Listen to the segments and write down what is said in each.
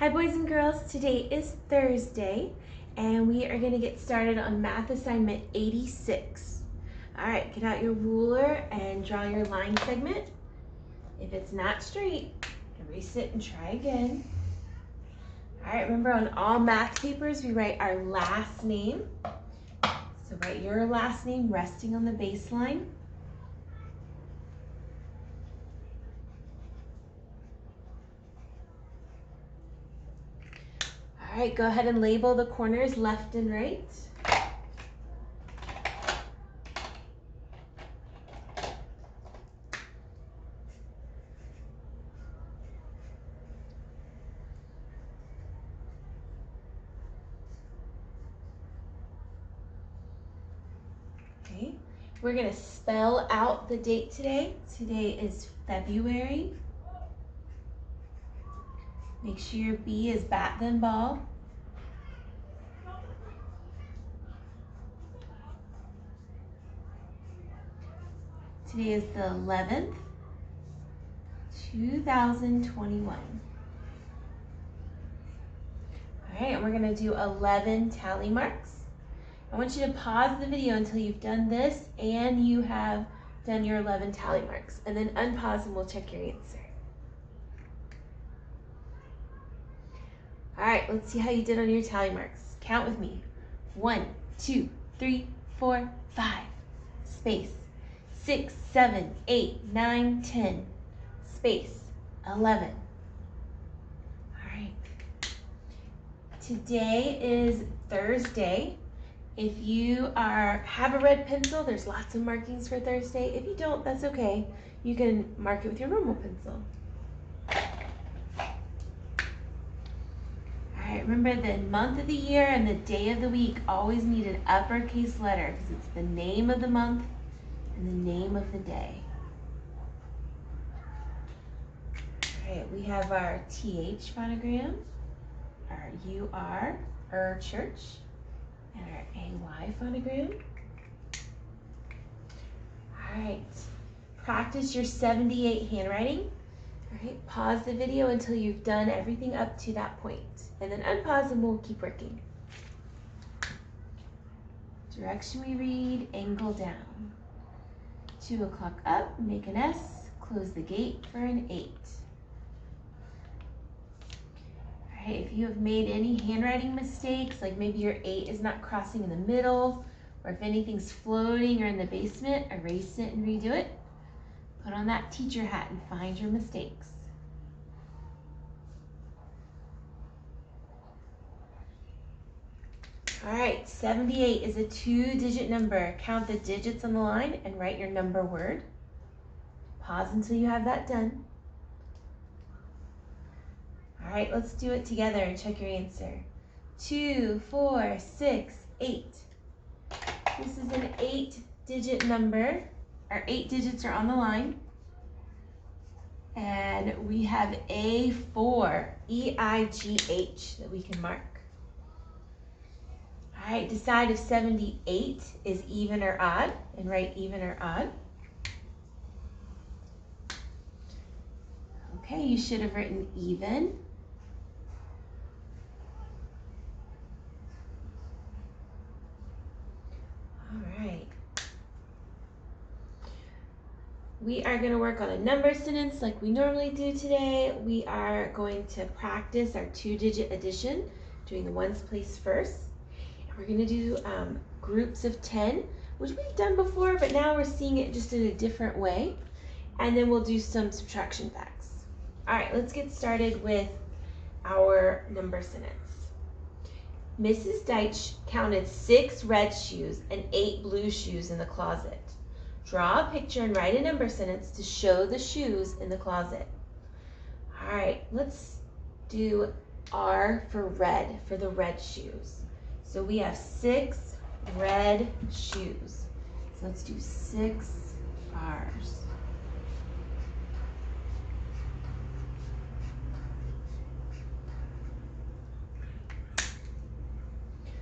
Hi boys and girls, today is Thursday and we are going to get started on math assignment 86. Alright, get out your ruler and draw your line segment. If it's not straight, erase it and try again. Alright, remember on all math papers we write our last name. So write your last name resting on the baseline. All right, go ahead and label the corners left and right. Okay, we're gonna spell out the date today. Today is February. Make sure your B is bat then ball. Today is the 11th, 2021. All right, and we're gonna do 11 tally marks. I want you to pause the video until you've done this and you have done your 11 tally marks, and then unpause and we'll check your answer. All right, let's see how you did on your tally marks. Count with me. 1, 2, 3, 4, 5. Space. 6, 7, 8, 9, 10. Space. 11. All right. Today is Thursday. If you have a red pencil, there's lots of markings for Thursday. If you don't, that's okay. You can mark it with your normal pencil. Alright, remember the month of the year and the day of the week always need an uppercase letter because it's the name of the month and the name of the day. Alright, we have our TH phonogram, our UR, church, and our AY phonogram. Alright, practice your 78 handwriting. Alright, pause the video until you've done everything up to that point. And then unpause and we'll keep working. Direction we read, angle down. 2 o'clock up, make an S, close the gate for an 8. Alright, if you have made any handwriting mistakes, like maybe your 8 is not crossing in the middle, or if anything's floating or in the basement, erase it and redo it. Put on that teacher hat and find your mistakes. All right, 78 is a 2-digit number. Count the digits on the line and write your number word. Pause until you have that done. All right, let's do it together and check your answer. 2, 4, 6, 8. This is an 8-digit number. Our 8 digits are on the line. And we have A4, E-I-G-H, that we can mark. All right, decide if 78 is even or odd, and write even or odd. Okay, you should have written even. All right. We are going to work on a number sentence like we normally do today. We are going to practice our 2-digit addition, doing the ones place first. We're going to do groups of 10, which we've done before, but now we're seeing it just in a different way. And then we'll do some subtraction facts. All right, let's get started with our number sentence. Mrs. Deitch counted 6 red shoes and 8 blue shoes in the closet. Draw a picture and write a number sentence to show the shoes in the closet. All right, let's do R for red, for the red shoes. So we have 6 red shoes. So let's do 6 R's.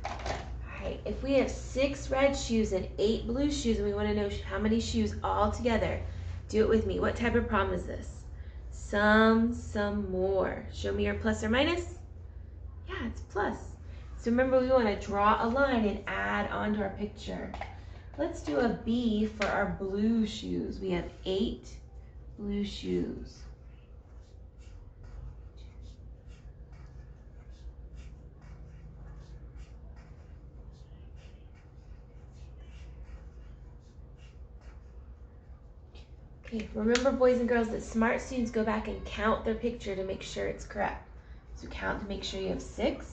Alright, if we have 6 red shoes and 8 blue shoes and we want to know how many shoes all together, do it with me. What type of problem is this? Some more. Show me your plus or minus. Yeah, it's plus. So remember, we want to draw a line and add onto our picture. Let's do a B for our blue shoes. We have 8 blue shoes. Okay, remember, boys and girls, that smart students go back and count their picture to make sure it's correct. So count to make sure you have 6,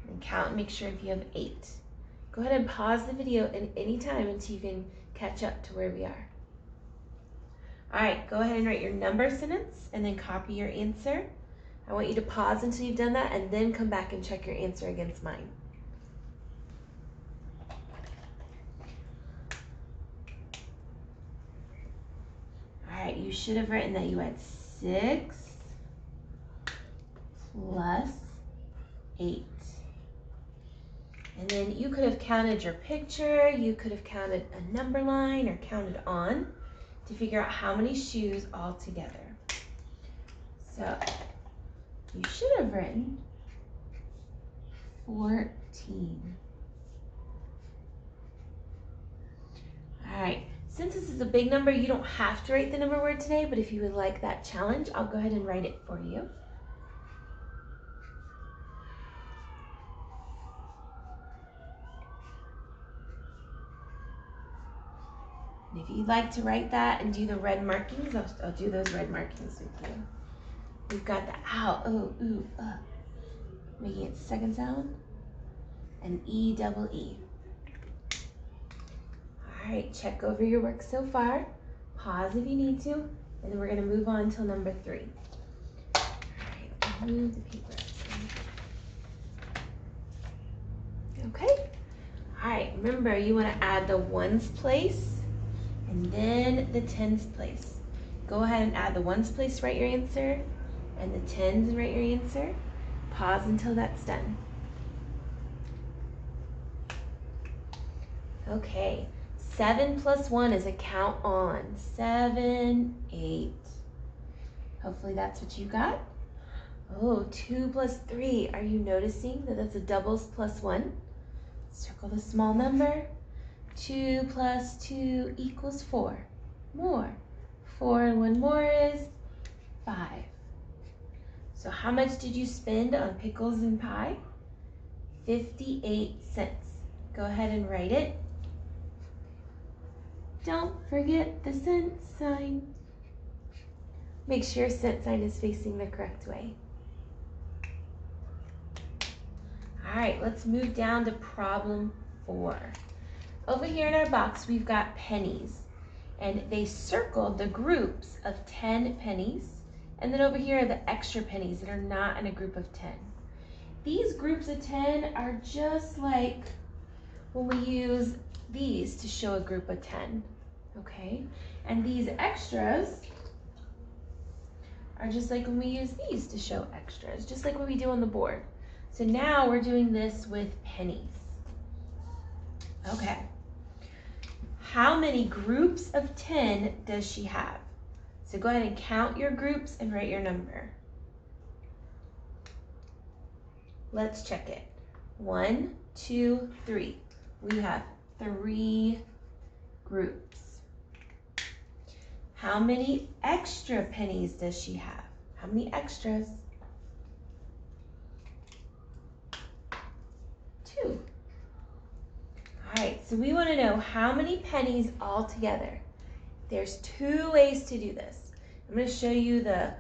and count and make sure if you have 8. Go ahead and pause the video at any time until you can catch up to where we are. All right, go ahead and write your number sentence and then copy your answer. I want you to pause until you've done that and then come back and check your answer against mine. All right, you should have written that you had 6 plus 8. And then you could have counted your picture, you could have counted a number line or counted on to figure out how many shoes all together. So you should have written 14. All right, since this is a big number, you don't have to write the number word today, but if you would like that challenge, I'll go ahead and write it for you. And if you'd like to write that and do the red markings, I'll do those red markings with you. We've got the ow, oh, ooh, making its second sound, and E double E. All right, check over your work so far. Pause if you need to, and then we're gonna move on till number 3. All right, move the paper. Okay, all right, remember you wanna add the ones place and then the tens place. Go ahead and add the ones place, write your answer, and the tens, write your answer. Pause until that's done. Okay, 7 plus 1 is a count on. 7, 8. Hopefully that's what you got. Oh, 2 plus 3. Are you noticing that that's a doubles plus 1? Circle the small number. 2 plus 2 equals 4. More. 4 and 1 more is 5. So how much did you spend on pickles and pie? 58 cents. Go ahead and write it. Don't forget the cent sign. Make sure your cent sign is facing the correct way. All right, let's move down to problem 4. Over here in our box, we've got pennies, and they circled the groups of 10 pennies, and then over here are the extra pennies that are not in a group of 10. These groups of 10 are just like when we use these to show a group of 10, okay? And these extras are just like when we use these to show extras, just like what we do on the board. So now we're doing this with pennies. Okay. How many groups of 10 does she have? So go ahead and count your groups and write your number. Let's check it. 1, 2, 3. We have 3 groups. How many extra pennies does she have? How many extras? 2. All right, so we want to know how many pennies all together. There's 2 ways to do this. I'm going to show you a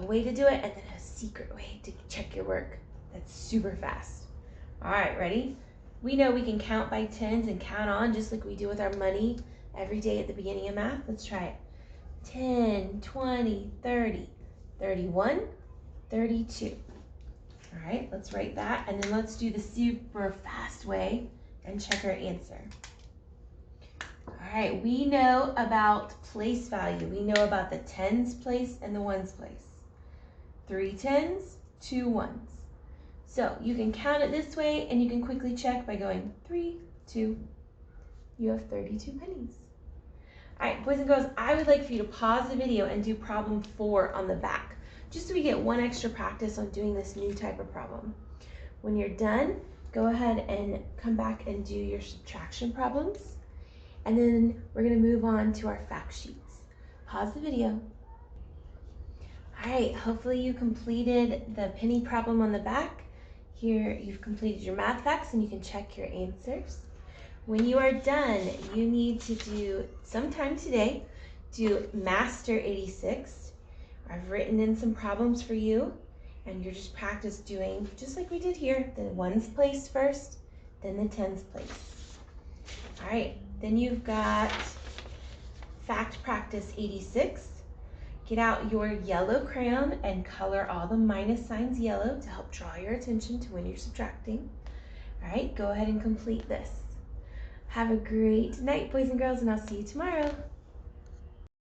way to do it and then a secret way to check your work. That's super fast. All right, ready? We know we can count by tens and count on just like we do with our money every day at the beginning of math. Let's try it. 10, 20, 30, 31, 32. All right, let's write that, and then let's do the super fast way and check our answer. All right, we know about place value. We know about the tens place and the ones place. 3 tens, 2 ones. So you can count it this way, and you can quickly check by going 3, 2. You have 32 pennies. All right, boys and girls, I would like for you to pause the video and do problem 4 on the back, just so we get one extra practice on doing this new type of problem. When you're done, go ahead and come back and do your subtraction problems. And then we're gonna move on to our fact sheets. Pause the video. All right, hopefully you completed the penny problem on the back. Here you've completed your math facts and you can check your answers. When you are done, you need to do, sometime today, do Master 86. I've written in some problems for you, and you're just practice doing, just like we did here, the ones place first, then the tens place. All right, then you've got Fact Practice 86. Get out your yellow crayon and color all the minus signs yellow to help draw your attention to when you're subtracting. All right, go ahead and complete this. Have a great night, boys and girls, and I'll see you tomorrow.